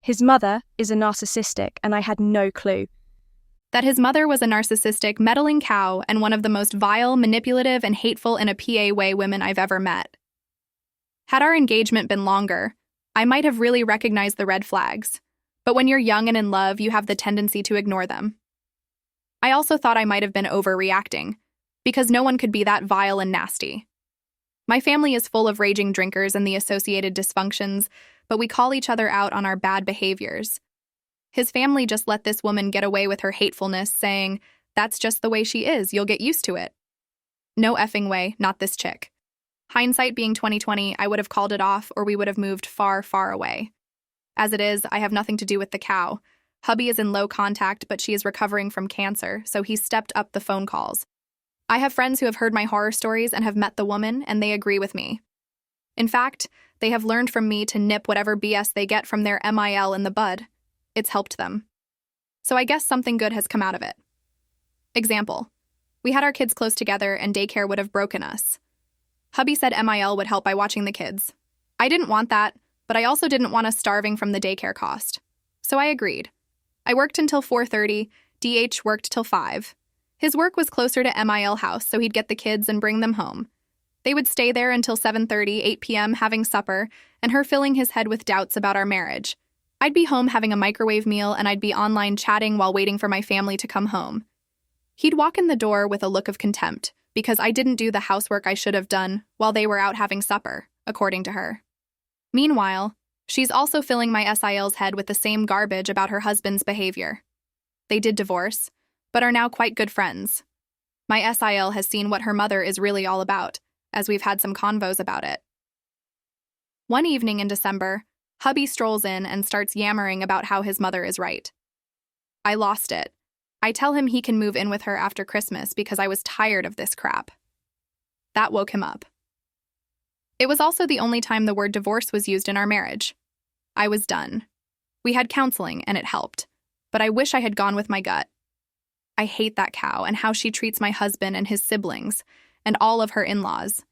His mother is a narcissistic, and I had no clue. That his mother was a narcissistic, meddling cow and one of the most vile, manipulative, and hateful in a PA way women I've ever met. Had our engagement been longer, I might have really recognized the red flags, but when you're young and in love, you have the tendency to ignore them. I also thought I might have been overreacting, because no one could be that vile and nasty. My family is full of raging drinkers and the associated dysfunctions, but we call each other out on our bad behaviors. His family just let this woman get away with her hatefulness, saying, "That's just the way she is, you'll get used to it." No effing way, not this chick. Hindsight being 2020, I would have called it off or we would have moved far, far away. As it is, I have nothing to do with the cow. Hubby is in low contact, but she is recovering from cancer, so he stepped up the phone calls. I have friends who have heard my horror stories and have met the woman, and they agree with me. In fact, they have learned from me to nip whatever BS they get from their MIL in the bud. It's helped them. So I guess something good has come out of it. Example. We had our kids close together and daycare would have broken us. Hubby said MIL would help by watching the kids. I didn't want that, but I also didn't want us starving from the daycare cost. So I agreed. I worked until 4:30, DH worked till 5. His work was closer to MIL house, so he'd get the kids and bring them home. They would stay there until 7:30, 8 p.m. having supper, and her filling his head with doubts about our marriage. I'd be home having a microwave meal, and I'd be online chatting while waiting for my family to come home. He'd walk in the door with a look of contempt, because I didn't do the housework I should have done while they were out having supper, according to her. Meanwhile, she's also filling my SIL's head with the same garbage about her husband's behavior. They did divorce, but are now quite good friends. My SIL has seen what her mother is really all about, as we've had some convos about it. One evening in December, hubby strolls in and starts yammering about how his mother is right. I lost it. I tell him he can move in with her after Christmas because I was tired of this crap. That woke him up. It was also the only time the word divorce was used in our marriage. I was done. We had counseling and it helped, but I wish I had gone with my gut. I hate that cow and how she treats my husband and his siblings and all of her in-laws.